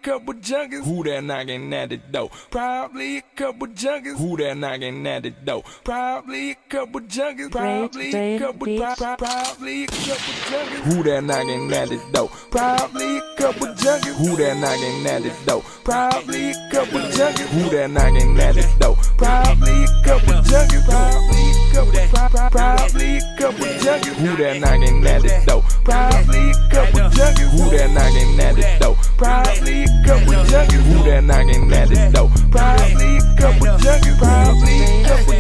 couple junkies. Who that knocking at the door? Probably a couple junkies. Who that knocking at the door? Probably a couple junkies. Probably a couple probably a couple junkies. Who that knocking at the door? Probably a couple junkies. Who that knocking at the door? Probably a couple junkies. Who that knocking at the door? Probably a couple junkies. Probably a couple probably a couple junkies. Who that knocking at the door? Probably a couple junkies. Who that knocking at the door? Probably a couple junkies. Who that knocking at the door? Probably a couple junkies. Probably a couple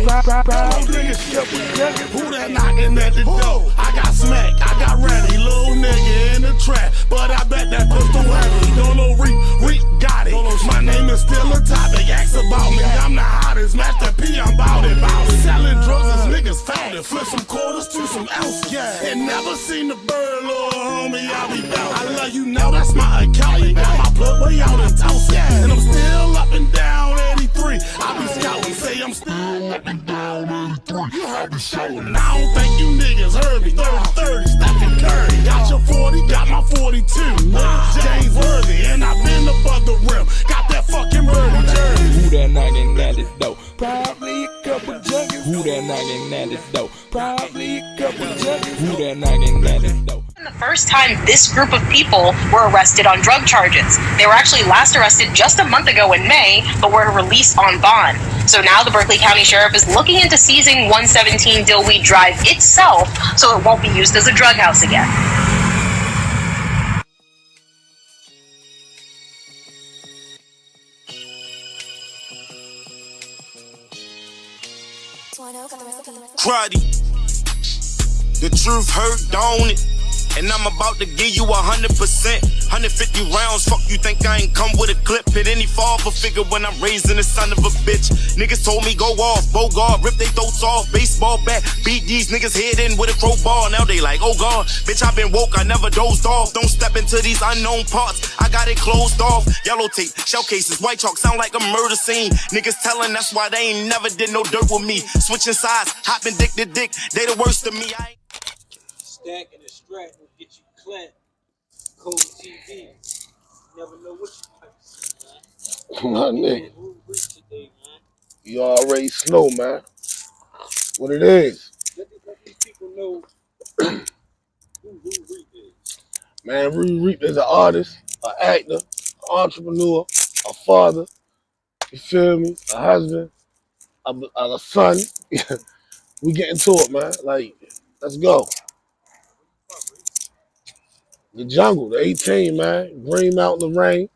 probably a couple junkies. Who that knocking at the door? I got smacked, I got ready, little nigga in the trap, but I bet that pistol heavy. Don't know Reek got it. My name is still a topic. Ask about me, I'm the hottest. Master P, I'm bout it. Selling drugs as niggas found it. Flip some quarters to some else. Yeah. And never seen the bird, little homie. I'll be down. I love you now, that's my accountant. Got my plug way out in Tulsa. And I'm still up and down 83. I be scouting, say I'm still up and down 83. I be showing. I don't think you niggas heard me. 30-30, Stephen Curry. Got your 40, got my 42. James Worthy, and I've been above the rim. Got that fucking birdie jersey. Who that knocking at the door? Probably a couple junkies. Who that knocking at the door? Probably a couple junkies. Who that knocking at the door? The first time this group of people were arrested on drug charges. They were actually last arrested just a month ago in May, but were released on bond. So now the Berkeley County Sheriff is looking into seizing 117 Dillweed Drive itself so it won't be used as a drug house again. Cruddy, the truth hurt, don't it? And I'm about to give you 100%, 150 rounds. Fuck you think I ain't come with a clip? Hit any father figure when I'm raising the son of a bitch. Niggas told me go off, Bogart, rip they throats off, baseball bat, beat these niggas head in with a crowbar. Now they like, oh god, bitch I been woke, I never dozed off. Don't step into these unknown parts, I got it closed off. Yellow tape, shell cases, white chalk, sound like a murder scene. Niggas telling that's why they ain't never did no dirt with me. Switching sides, hopping dick to dick, they the worst of me. Stack and a strap will get you clapped. Cold TV. Never know what you might see, man. My nigga. You already know, man. What it is. Let these people know who Reap is. Man, Rudy Reap is an artist, an actor, an entrepreneur, a father, you feel me, a husband, a son. We get into it, man. Like, let's go. The jungle, the 18, man. Green Mountain, the rain.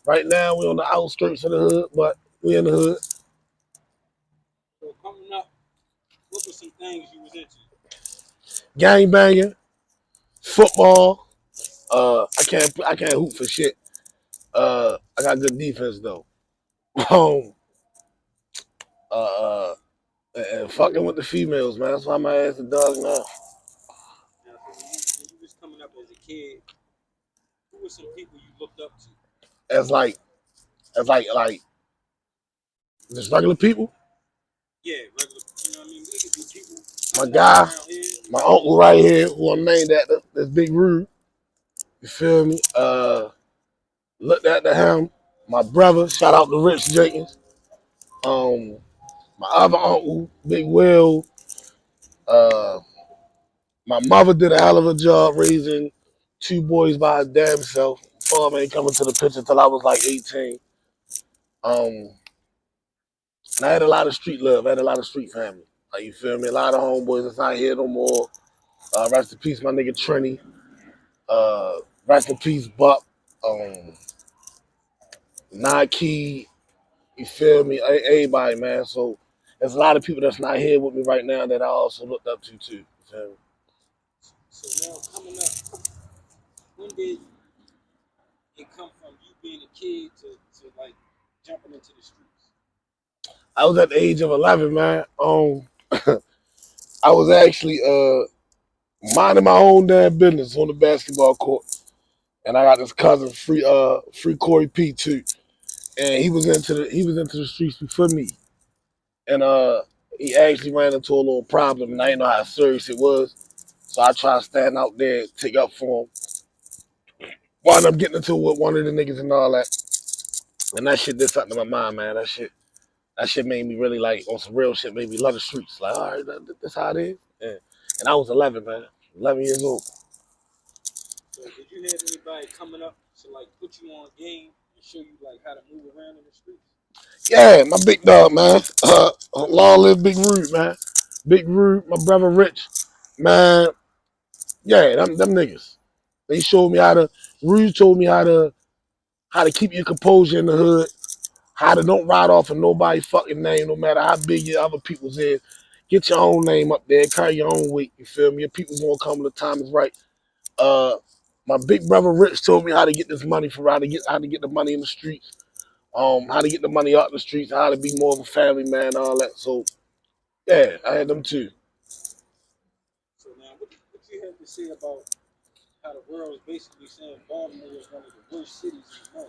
Right now, we on the outskirts of the hood, but we in the hood. So coming up, what were some things you was into? Gang banging, football. I can't hoop for shit. I got good defense though. And fucking with the females, man. That's why my ass a dog now. Now, so when you was coming up as a kid, who were some people you looked up to? As like just regular people. Yeah, regular, you know what I mean? It could be people. My guy, around here. my uncle right here, who I'm named after, that's Big Rude. You feel me? Looked at him. My brother, shout out to Rich Jenkins. My other uncle, Big Will. My mother did a hell of a job raising two boys by her damn self. Father ain't coming to the picture till I was like 18. And I had a lot of street love. I had a lot of street family. Like, you feel me? A lot of homeboys that's not here no more. Rest in peace, my nigga Trini. Rest in peace, Buck. Nike. You feel me? Everybody, man. So there's a lot of people that's not here with me right now that I also looked up to too. You feel me? So now coming up, when did it come from you being a kid to like jumping into the streets? I was at the age of 11, man. I was actually minding my own damn business on the basketball court, and I got this cousin, free Corey P3Z, and he was into the streets before me, and he actually ran into a little problem, and I didn't know how serious it was, so I tried to stand out there, take up for him. Wound up getting into it with one of the niggas and all that. And that shit did something to my mind, man. That shit made me really like on some real shit. Made me love the streets. Like, all right, that's how it is. And I was 11, man. 11 years old. So did you have anybody coming up to like put you on game and show you like how to move around in the streets? Yeah, my big dog, man. Long live Big Rude, man. Big Rude, my brother Rich, man. Yeah, them niggas. They showed me how to. Rude told me how to keep your composure in the hood. How to don't ride off of nobody's fucking name, no matter how big your other people's is. Get your own name up there, carry your own weight. You feel me? Your people's gonna come when the time is right. My big brother Rich told me how to get this money for how to get the money in the streets. How to get the money out the streets, how to be more of a family man, all that. So yeah, I had them too. So now, what you have to say about how the world is basically saying Baltimore is one of the worst cities in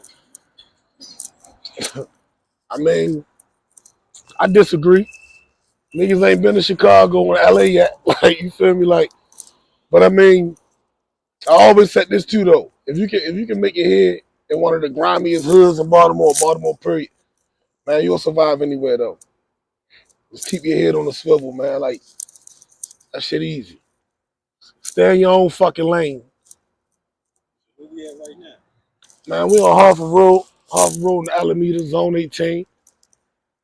the world? I mean, I disagree. Niggas ain't been to Chicago or LA yet. Like, you feel me? Like, but I mean, I always said this too though. If you can make your head in one of the grimiest hoods in Baltimore, period, man, you'll survive anywhere though. Just keep your head on the swivel, man. Like, that shit easy. Stay in your own fucking lane. Where we at right now? Man, we on Harford Road in Alameda, Zone 18.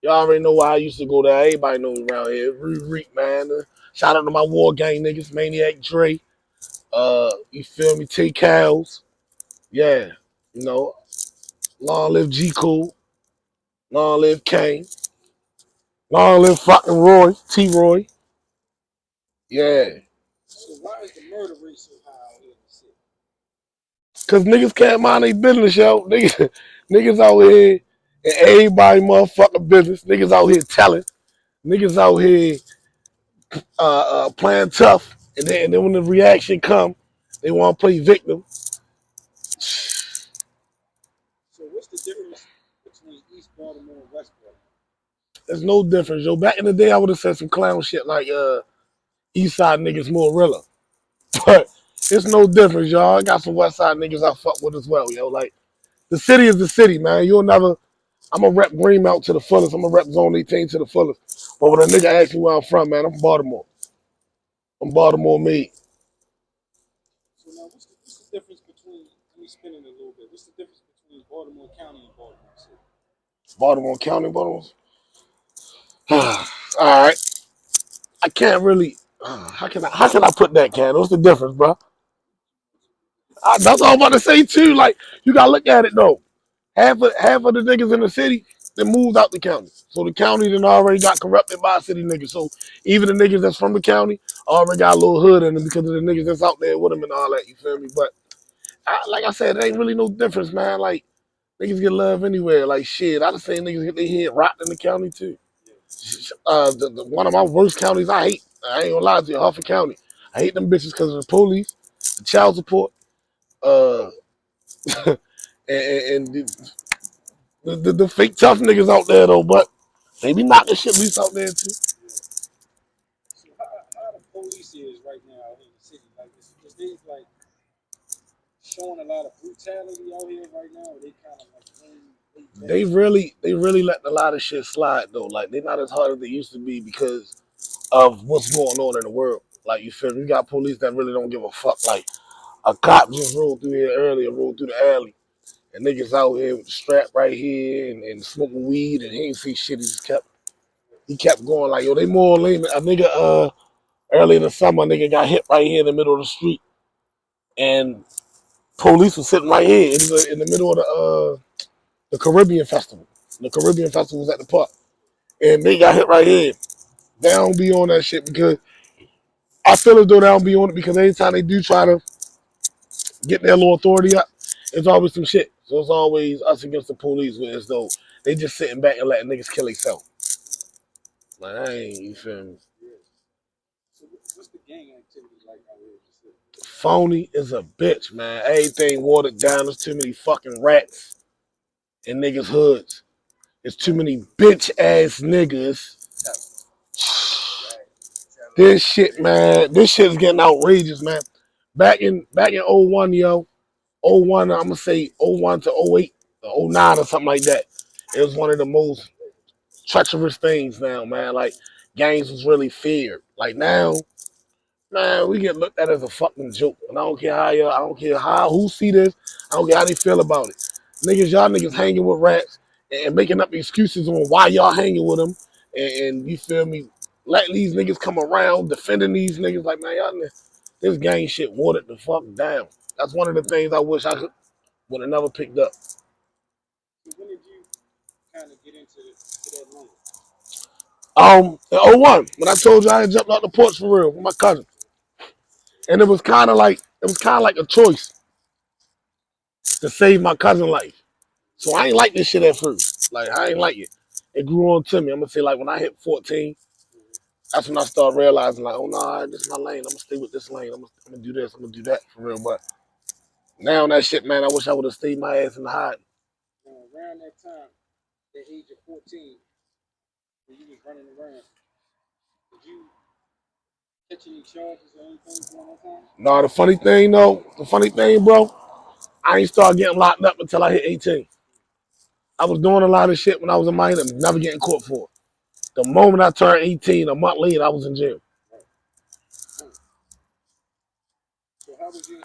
Y'all already know why I used to go there. Everybody knows around here. Reek, man. Shout out to my war gang niggas, Maniac Dre. You feel me? T Cows. Yeah. You know, long live G Cool. Long live Kane. Long live fucking Roy. T Roy. Yeah. So why is the murder rate so high out here in the city? Cause niggas can't mind their business, yo. Niggas out here in everybody motherfucking business. Niggas out here telling. Niggas out here playing tough. And then when the reaction come, they want to play victim. So what's the difference between East Baltimore and West Baltimore? There's no difference, yo. Back in the day, I would have said some clown shit like East Side niggas more realer. But it's no difference, y'all. I got some West Side niggas I fuck with as well, yo. Like, the city is the city, man. You'll never... I'm going to rep Greenmount to the fullest. I'm going to rep Zone 18 to the fullest. But when a nigga asks me where I'm from, man, I'm from Baltimore. I'm Baltimore made. So now what's the difference between, let me spin it a little bit. What's the difference between Baltimore County and Baltimore City? Baltimore County, Baltimore. All right. I can't really... how can I put that, Ken? What's the difference, bro? That's all I'm about to say, too. Like, you got to look at it, though. Half of the niggas in the city, they moved out the county. So the county then already got corrupted by city niggas. So even the niggas that's from the county already got a little hood in them because of the niggas that's out there with them and all that, you feel me? But like I said, it ain't really no difference, man. Like, niggas get love anywhere. Like, shit, I just say niggas get their head rocked in the county, too. One of my worst counties I hate, I ain't gonna lie to you, Harford County. I hate them bitches because of the police, the child support, and the fake tough niggas out there though, but they be knocking shit loose out there too. So how the police is right now out here in the city? Like, is they like showing a lot of brutality out here right now? Or they kind of like They really letting a lot of shit slide though. Like, they not as hard as they used to be because of what's going on in the world. Like, you feel me? You got police that really don't give a fuck. Like, a cop just rolled through here earlier, rolled through the alley. And niggas out here with the strap right here and smoking weed and he ain't see shit. He kept going like, yo, they more lame. A nigga early in the summer, a nigga got hit right here in the middle of the street. And police was sitting right here in the middle of the Caribbean Festival. The Caribbean Festival was at the park. And they got hit right here. They don't be on that shit because I feel as though they don't be on it because anytime they do try to get their little authority up, it's always some shit. So it's always us against the police, where as though they just sitting back and letting niggas kill themselves. Like, I ain't, you feel me? So what's the gang activity like out here in the city? Phony is a bitch, man. Everything watered down. There's too many fucking rats in niggas' hoods. There's too many bitch ass niggas. This shit, man. This shit is getting outrageous, man. Back in 01, yo. 01, I'm gonna say 01 to 08. '09 or something like that. It was one of the most treacherous things now, man. Like gangs was really feared. Like now, man, we get looked at as a fucking joke. And I don't care how who see this, I don't care how they feel about it. Y'all niggas hanging with rats and making up excuses on why y'all hanging with them. And you feel me, letting these niggas come around, defending these niggas like, man, this gang shit watered the fuck down. That's one of the things I wish I would have never picked up. So when did you kind of get into that moment? In '01, when I told you I had jumped out the porch for real with my cousin. And it was kind of like a choice to save my cousin's life. So I ain't like this shit at first. Like I ain't like it. It grew on to me. I'm gonna say like when I hit 14, that's when I started realizing like, oh no, this is my lane. I'm gonna stay with this lane. I'm gonna do this. I'm gonna do that for real. But now that shit, man, I wish I would have stayed my ass in the hide. Around that time, the age of 14, when you was running around, did you catch any charges or anything during that time? No, the funny thing, bro, I ain't started getting locked up until I hit 18. I was doing a lot of shit when I was a minor, never getting caught for it. The moment I turned 18, a month later, I was in jail. So how was your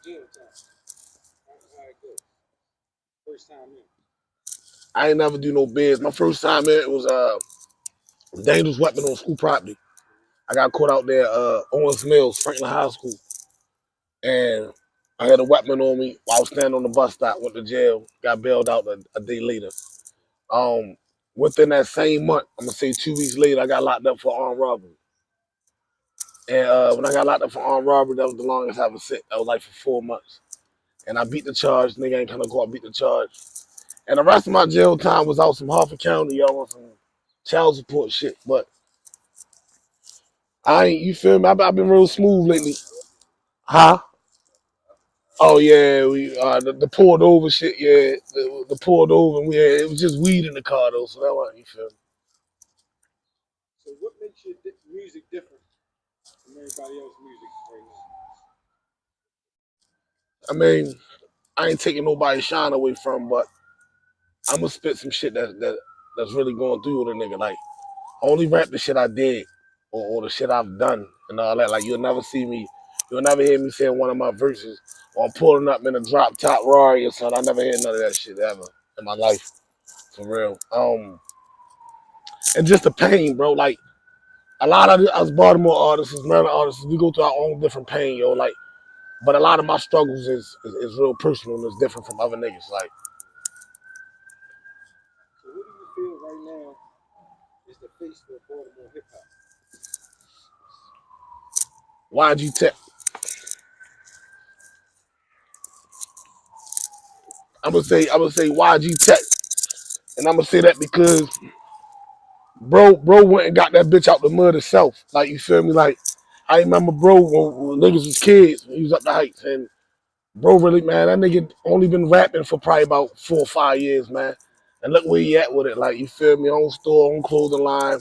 jail time? How it go? First time in. I ain't never do no bids. My first time in, it was a dangerous weapon on school property. I got caught out there, Owens Mills, Franklin High School. And I had a weapon on me while I was standing on the bus stop, went to jail, got bailed out a day later. Within that same month, I'm gonna say 2 weeks later, I got locked up for armed robbery. And when I got locked up for armed robbery, that was the longest I ever sit. That was like for 4 months. And I beat the charge. Nigga ain't come to court, beat the charge. And the rest of my jail time was out some Harford County, y'all, on some child support shit. But I ain't, you feel me? I've been real smooth lately. Huh? Oh yeah, we the pulled over shit, yeah. The pulled over, and it was just weed in the car though, so that wasn't, you feel me? So what makes your music different from everybody else's music right now? I mean, I ain't taking nobody's shine away from, but I'm gonna spit some shit that's really going through with a nigga. Like, only rap the shit I did or the shit I've done and all that. Like, you'll never hear me saying one of my verses or I'm pulling up in a drop top Rari or something. I never hear none of that shit ever in my life, for real. And just the pain, bro. Like, a lot of us Baltimore artists, Maryland artists, we go through our own different pain, yo. Like, but a lot of my struggles is real personal and it's different from other niggas. Like, So who do you feel right now is the face of Baltimore hip hop? YG Tech. I'm gonna say YG Tech, and I'm gonna say that because bro went and got that bitch out the mud himself. Like, you feel me? Like, I remember bro when niggas was kids, when he was up the heights, and bro really, man, that nigga only been rapping for probably about 4 or 5 years, man. And look where he at with it. Like, you feel me? Own store, own clothing line.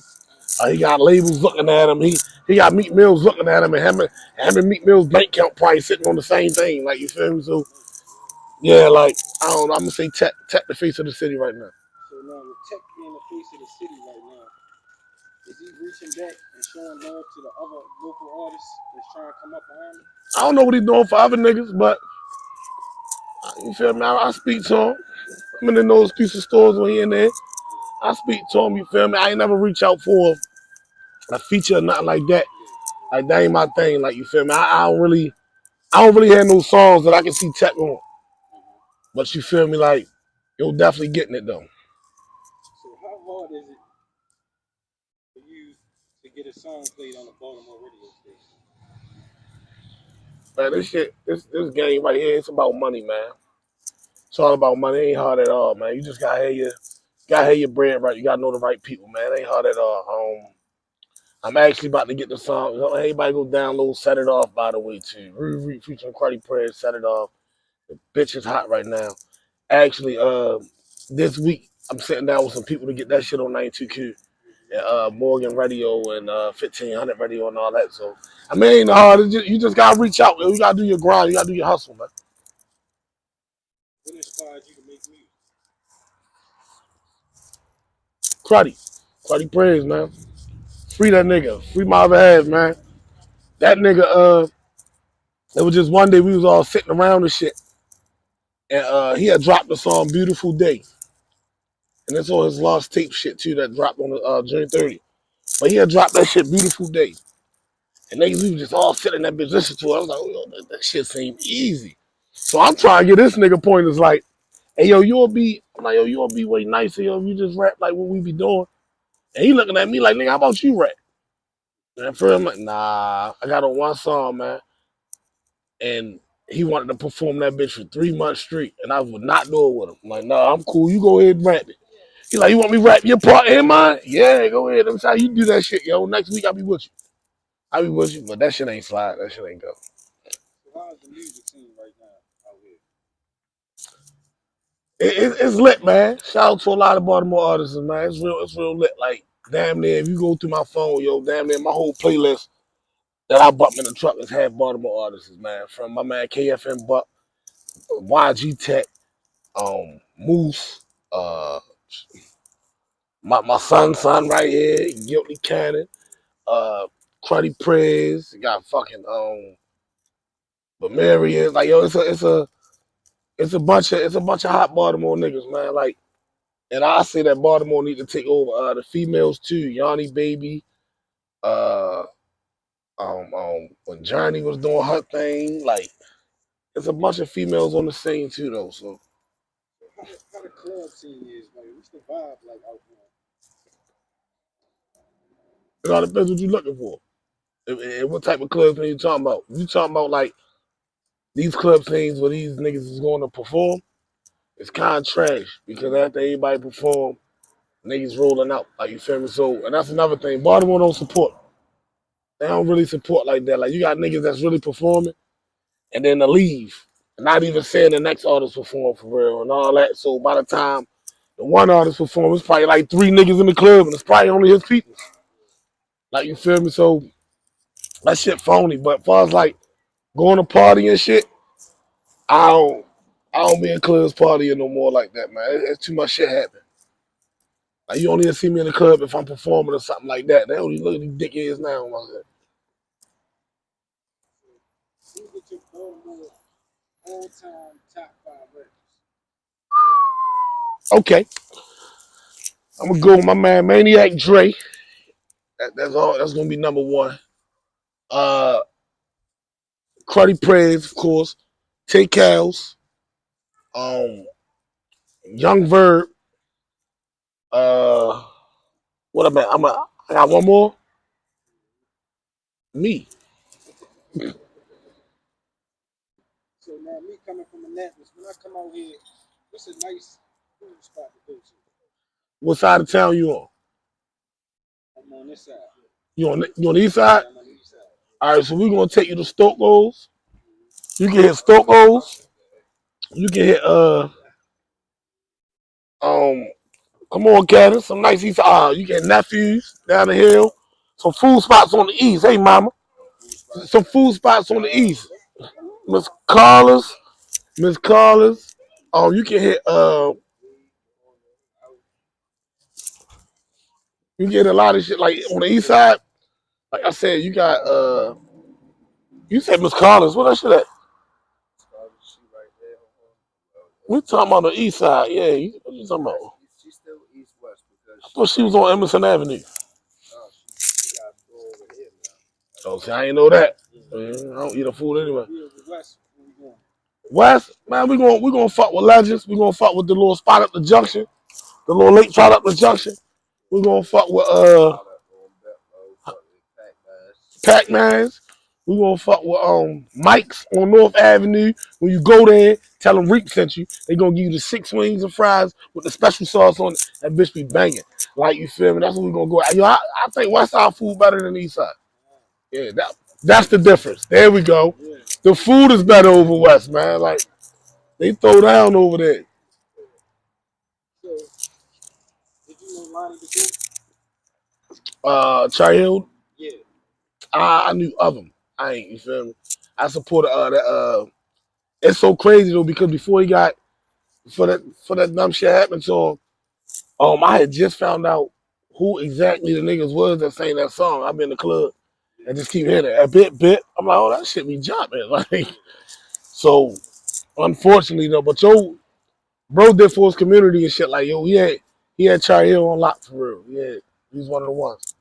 He got labels looking at him. He got Meat Mills looking at him, and him and Meat Mills bank account probably sitting on the same thing. Like, you feel me? So yeah, like, I don't know. I'm gonna say Tech the face of the city right now. So now with Tech being the face of the city right now, is he reaching back and showing love to the other local artists that's trying to come up behind him? I don't know what he's doing for other niggas, but you feel me? I speak to him. I'm in those piece of stores when he in there. I speak to him. You feel me? I ain't never reach out for a feature or nothing like that. Like, that ain't my thing. Like, you feel me? I don't really have no songs that I can see Tech on. But you feel me? Like, you're definitely getting it though. So how hard is it for you to get a song played on a Baltimore radio station? Man, this game right here, it's about money, man. It's all about money. It ain't hard at all, man. You just gotta have your bread right. You gotta know the right people, man. It ain't hard at all. I'm actually about to get the song. Everybody go download Set It Off, by the way, too. Riri featuring Cruddy Pr3Z, Set It Off. The bitch is hot right now. Actually, this week, I'm sitting down with some people to get that shit on 92Q. And, Morgan Radio and 1500 Radio and all that. So, I mean, it ain't hard. You just gotta reach out. You gotta do your grind. You gotta do your hustle, man. What inspired you to make music? Cruddy Pr3Z, man. Free that nigga. Free my other half, man. That nigga, it was just one day we was all sitting around and shit. And he had dropped the song Beautiful Day. And it's on his lost tape shit too that dropped on June 30th. But he had dropped that shit Beautiful Day. And niggas, we was just all sitting in that bitch listening to it. I was like, oh, yo, that shit seemed easy. So I'm trying to get this nigga pointers like, hey, yo, you'll be way nicer, yo, if you just rap like what we be doing. And he looking at me like, nigga, how about you rap? And at first I'm like, nah, I got on one song, man. And he wanted to perform that bitch for 3 months straight. And I would not do it with him. I'm like, nah, I'm cool. You go ahead and rap it. He like, you want me to rap your part and mine? Yeah, go ahead. Let me tell you do that shit, yo. Next week I'll be with you. I'll be with you, but that shit ain't slide. That shit ain't go. So how's the music scene right now out here? It's lit, man. Shout out to a lot of Baltimore artists, man. It's real lit. Like, damn near, if you go through my phone, yo, damn near my whole playlist that I bump in the truck is half Baltimore artists, man. From my man KFM Buck, YG Tech, Moose, my son right here, Guilty Cannon, Cruddy Pr3Z, got fucking but Mary is like, yo, it's a bunch of hot Baltimore niggas, man. Like, and I say that Baltimore need to take over the females too. Yanni Baby, when Johnny was doing her thing, like, it's a bunch of females on the scene too, though. So How the club scene is, like, what's the vibe like out there? it all depends what you're looking for. And what type of club scene you talking about? You talking about like these club scenes where these niggas is going to perform? It's kind of trash because after everybody perform, niggas rolling out. Like, you feel me? So, and that's another thing. Baltimore don't support. They don't really support like that. Like, you got niggas that's really performing and then they leave. And not even saying the next artist perform for real and all that. So by the time the one artist performs, it's probably like 3 niggas in the club and it's probably only his people. Like, you feel me? So that shit phony. But as far as like going to party and shit, I don't be in clubs partying no more like that, man. It's too much shit happening. Like, you only see me in the club if I'm performing or something like that. They only look at these dickheads now. Who's with your Baltimore all-time top 5 rappers? Okay. I'm gonna go with my man Maniac Dre. That's all. That's gonna be number 1. Cruddy Pr3Z, of course. Tay Cows. Young Verb. What about? I got one more. Me. So now, me coming from Annapolis, when I come out here, what's a nice food spot to go to? What side of town you on? I'm on this side. You on the east side? I'm on the east side. All right, so we're gonna take you to Stoko's. You can hit Stoko's. You can hit come on, Kevin. Some nice east. You get Nephews down the hill. Some food spots on the east. Hey, mama. Some food spots on the east. Miss Carla's. You can hit you get a lot of shit like on the east side. Like I said, you got you said Miss Carla's. What that shit at? We talking about the east side. Yeah, what you talking about? She's still east west because I thought she was on Emerson Avenue. she got to go over here now. Oh, see, I ain't know that. I don't eat a food anyway. Yeah, the West, where we going? West, man, we gonna fuck with Legends. We gonna fuck with the little spot up the junction, the little late spot up the junction. We gonna fuck with Pac-Mans. We gonna fuck with Mike's on North Avenue. When you go there, tell them Reap sent you. They gonna give you the 6 wings and fries with the special sauce on it. That bitch be banging. Like, you feel me? That's what we gonna go. Yo, I think West Side food better than East Side. Yeah, that's the difference. There we go. Yeah. The food is better over West, man. Like, they throw down over there. So, did you know Lonnie the Goat? Cherry Hill, Yeah. I knew of him. I ain't, you feel me? I supported that. It's so crazy though because before he got for that dumb shit happened to him, I had just found out who exactly the niggas was that sang that song. I'm in the club and just keep hearing it. A bit. I'm like, oh, that shit be jumping. Like, so unfortunately though, but yo, bro did for his community and shit. Like, yo, he had Charlie Hill on lock for real. Yeah, he's one of the ones.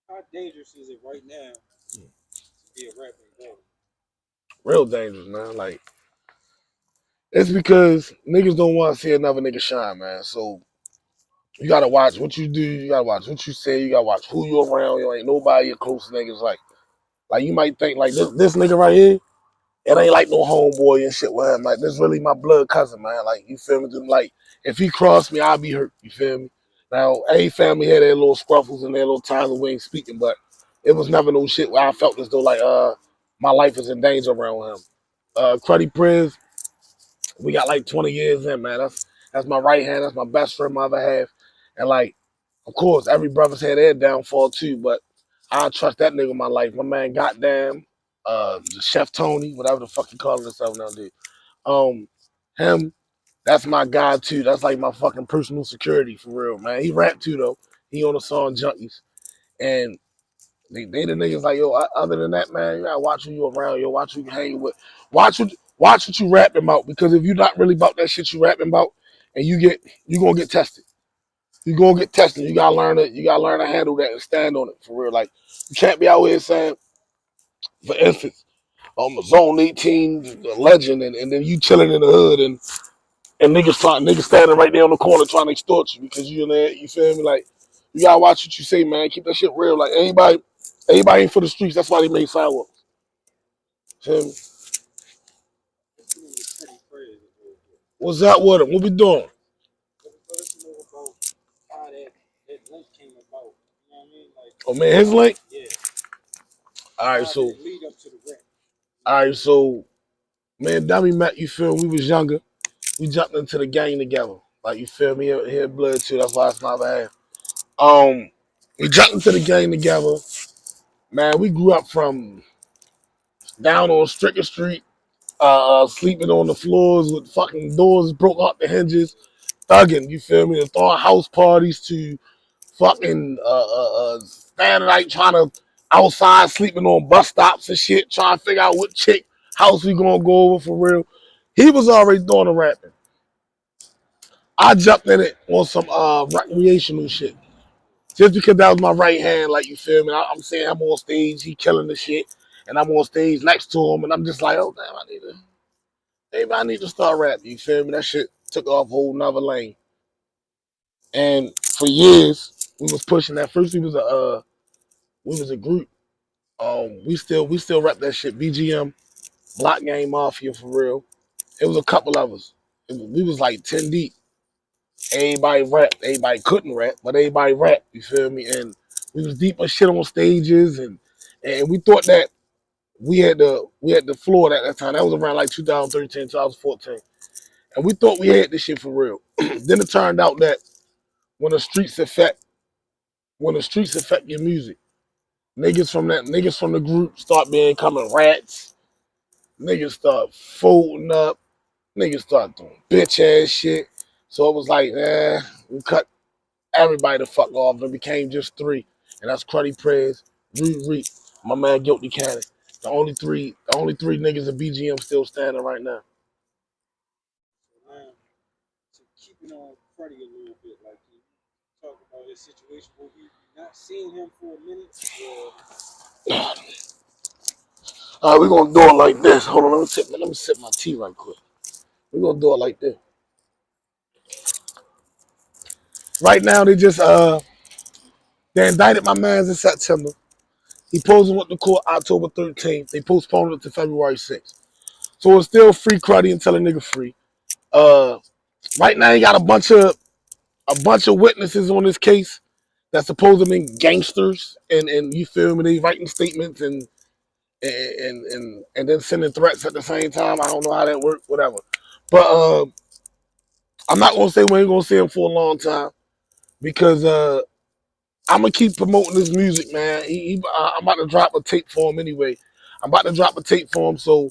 How dangerous is it right now to be a rapper in Baltimore? Real dangerous, man. Like, it's because niggas don't want to see another nigga shine, man. So you gotta watch what you do. You gotta watch what you say. You gotta watch who you around. You ain't nobody your close niggas. Like you might think like this nigga right here. It ain't like no homeboy and shit with him. Like this really my blood cousin, man. Like you feel me? Like if he crossed me, I'll be hurt. You feel me? Now, a family had their little scruffles and their little times when we ain't speaking, but it was never no shit where I felt as though like my life is in danger around him. Cruddy Pr3Z, we got like 20 years in, man. That's my right hand. That's my best friend, my other half. And like, of course, every brother's had their downfall too, but I trust that nigga in my life. My man, goddamn, Chef Tony, whatever the fuck he calling himself now, dude. Him, that's my guy too. That's like my fucking personal security for real, man. He rap too though. He on the song Junkies, and they the niggas like yo. Other than that, man, you gotta watch who you around. Yo, watch who you hang with. Watch what you rapping about, because if you're not really about that shit you rapping about, and you gonna get tested. You gonna get tested. You gotta learn it. You gotta learn to handle that and stand on it for real. Like you can't be out here saying, for instance, Zone 18 legend, and then you chilling in the hood and niggas standing right there on the corner trying to extort you because you in there. You feel me? Like you gotta watch what you say, man. Keep that shit real. Like everybody ain't for the streets. That's why they made sidewalks. Feel me? What's that with him? What we doing? Let us know about how that link came about. You know what I mean? Like, Oh man, his link. yeah. All right, How so did it lead up to the rap? all right, so man, Dummy met. You feel me? We was younger. We jumped into the gang together. Like you feel me? He had blood too. That's why it's my bad. We jumped into the gang together. Man, we grew up from down on Stricker Street, sleeping on the floors with fucking doors broke off the hinges, thugging. You feel me? And throwing house parties to fucking standing like trying to outside sleeping on bus stops and shit, trying to figure out what chick house we gonna go over for real. He was already doing the rapping. I jumped in it on some recreational shit. Just because that was my right hand, like you feel me. I'm saying I'm on stage, he killing the shit, and I'm on stage next to him, and I'm just like, oh damn, I need to start rapping. You feel me? That shit took off a whole nother lane. And for years, we was pushing that. First, we was a group. We still rap that shit. BGM, Block Game Mafia for real. It was a couple of us. We was like 10 deep. Everybody rap. Everybody couldn't rap, but everybody rap. You feel me? And we was deep as shit on stages, and we thought that we had the floor at that time. That was around like 2013, 2014, and we thought we had this shit for real. Then it turned out that when the streets affect your music, niggas from the group start becoming rats. Niggas start folding up. Niggas start doing bitch ass shit. So it was like, we cut everybody the fuck off and became just three. And that's Cruddy Pr3Z, Reek, my man Guilty Cannon. The only three niggas in BGM still standing right now. So keeping on Cruddy a little bit, like you talk about his situation, will you not seeing him for a minute? All right, we're gonna do it like this. Hold on, let me sip my tea right quick. We're gonna do it like this. Right now, they indicted my man in September. He posed with the court October 13th. They postponed it to February 6th. So it's still free Cruddy until a nigga free. Right now, he got a bunch of witnesses on this case that supposedly gangsters, and you feel me? They writing statements and then sending threats at the same time. I don't know how that works, whatever. But I'm not gonna say we ain't gonna see him for a long time because I'm gonna keep promoting this music, man. I'm about to drop a tape for him anyway. I'm about to drop a tape for him, so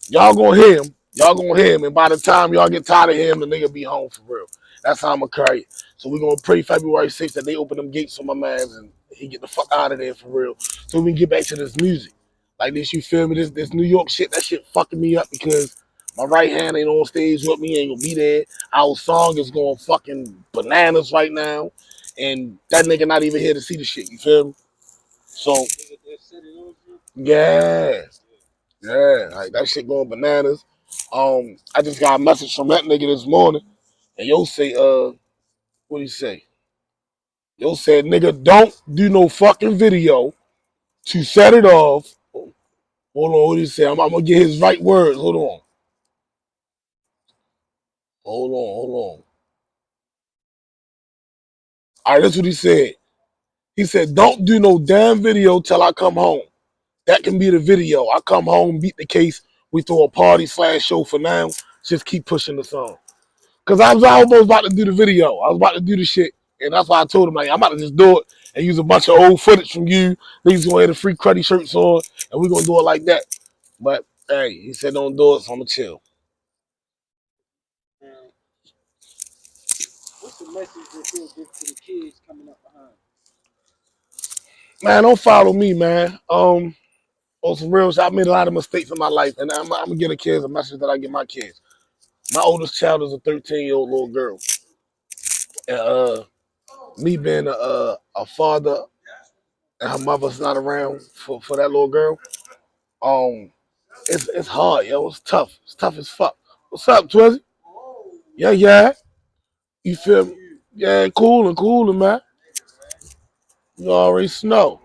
y'all gonna hear him. Y'all gonna hear him, and by the time y'all get tired of him, the nigga be home for real. That's how I'm gonna carry it. So we're gonna pray February 6th that they open them gates for my mans and he get the fuck out of there for real. So we can get back to this music. Like this, you feel me? This New York shit, that shit fucking me up because my right hand ain't on stage with me, ain't gonna be there. Our song is going fucking bananas right now. And that nigga not even here to see the shit, you feel me? So, yeah. Yeah, like that shit going bananas. I just got a message from that nigga this morning, and yo say, what he say? Yo said, nigga, don't do no fucking video to set it off. Hold on, what did he say? I'm gonna get his right words. Hold on. Hold on. All right, that's what he said. He said, don't do no damn video till I come home. That can be the video. I come home, beat the case. We throw a party/show for now. Just keep pushing the song. Because I was almost about to do the video. I was about to do the shit. And that's why I told him, like, I'm about to just do it and use a bunch of old footage from you. Niggas gonna have the free Cruddy shirts on, and we're gonna do it like that. But, hey, he said don't do it, so I'm gonna chill. What's the message that you'll give to the kids coming up behind? Man, don't follow me, man. On some real shit, I made a lot of mistakes in my life, and I'm gonna give the kids a message that I give my kids. My oldest child is a 13-year-old little girl. And me being a father and her mother's not around for that little girl, it's hard, yo. It's tough. It's tough as fuck. What's up, Twizzy? Yeah. You feel me? Yeah, cooling, man. You already know.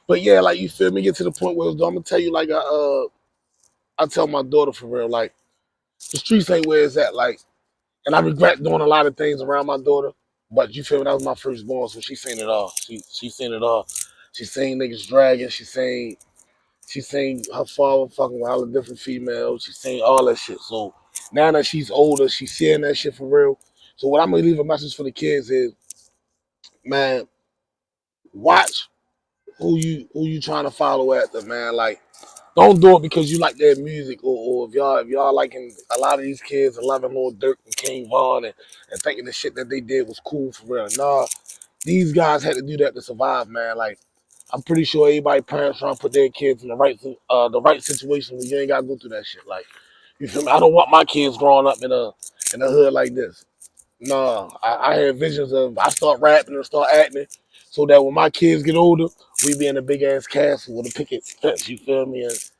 But yeah, like you feel me, get to the point where I'm gonna tell you like I tell my daughter for real, like the streets ain't where it's at, like, and I regret doing a lot of things around my daughter. But you feel me, that was my firstborn, so she seen it all. She seen it all. She seen niggas dragging, she seen her father fucking with all the different females, she seen all that shit. So now that she's older, she's seeing that shit for real. So what I'm gonna leave a message for the kids is, man, watch who you trying to follow after, man. Like, don't do it because you like their music, or if y'all liking a lot of these kids and loving Lil Durk and King Von and thinking the shit that they did was cool for real. Nah, these guys had to do that to survive, man. Like, I'm pretty sure everybody parents trying to put their kids in the right situation where you ain't gotta go through that shit. Like, you feel me? I don't want my kids growing up in a hood like this. No, I had visions of I start rapping and start acting so that when my kids get older, we be in a big ass castle with a picket fence. You feel me? And,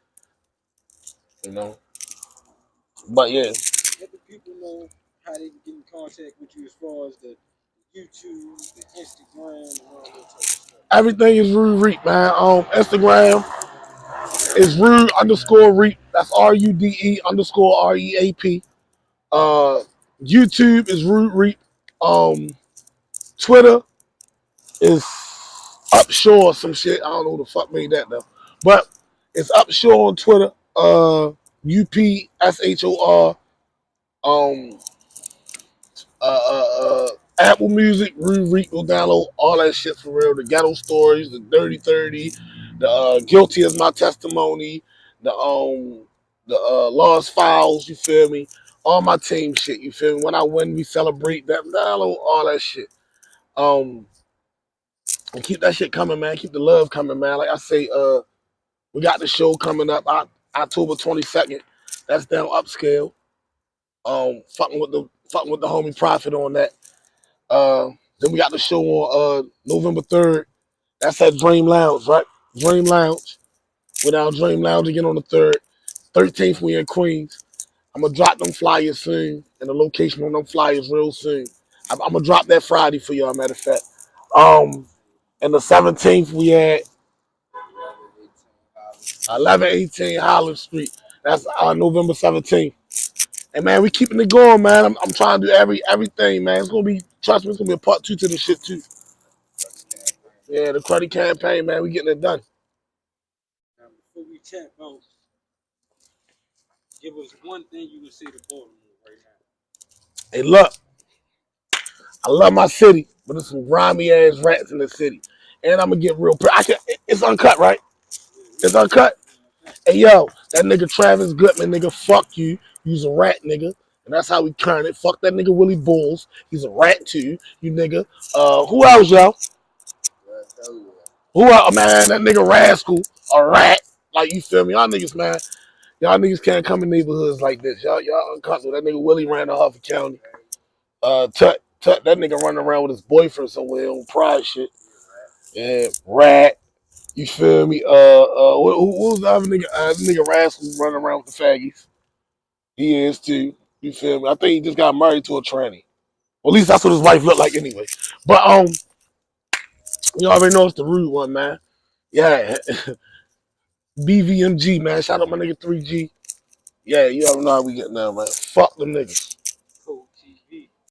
you know. But yeah, Let the people know how they can get in contact with you as far as the YouTube, the Instagram, and all that type of stuff. everything is Rude Reap, man. Instagram is Rude_Reap. That's RUDE_REAP. YouTube is Rude Reap. Twitter is Upshore or some shit. I don't know who the fuck made that though. But it's Upshore on Twitter. UPSHOR. Um Apple Music, Rude Reap will download all that shit for real. The Ghetto Stories, the Dirty 30, the Guilty as My Testimony, the Lost Files, you feel me? All my team shit, you feel me? When I win, we celebrate that, download all that shit. And keep that shit coming, man. Keep the love coming, man. Like I say, we got the show coming up October 22nd. That's down upscale. Fucking with the homie Prophet on that. Then we got the show on November 3rd. That's at Dream Lounge, right? Dream Lounge. We're down Dream Lounge again on the 3rd. 13th, we in Queens. I'm going to drop them flyers soon and the location on them flyers real soon. I'm going to drop that Friday for y'all, matter of fact. And the 17th, we at 1118 Holland Street. That's November 17th. And man, we keeping it going, man. I'm trying to do everything, man. It's gonna be, trust me, it's gonna be a part 2 to the shit too. Yeah, the Cruddy campaign, man. We getting it done. Now, before we chat, bro, give us one thing you can say to Baltimore right now. Hey, look, I love my city, but there's some grimy ass rats in the city, and I'm gonna get real. It's uncut, right? It's uncut. Hey yo, that nigga Travis Goodman, nigga, fuck you. You's a rat, nigga. And that's how we turn it. Fuck that nigga Willie Bulls. He's a rat too, you nigga. Who else, yo? Who else, man? That nigga Rascal, a rat. Like, you feel me? Y'all niggas, man. Y'all niggas can't come in neighborhoods like this. Y'all uncomfortable. That nigga Willie ran to Harford County. Tut, that nigga running around with his boyfriend somewhere on pride shit. Yeah, rat. You feel me? Who's the other nigga? The nigga Rascal running around with the faggies. He is too. You feel me? I think he just got married to a tranny. Well, at least that's what his wife looked like anyway. But you already know it's the rude one, man. Yeah. BVMG, man. Shout out my nigga 3G. Yeah, you already know how we get now, man. Fuck them niggas.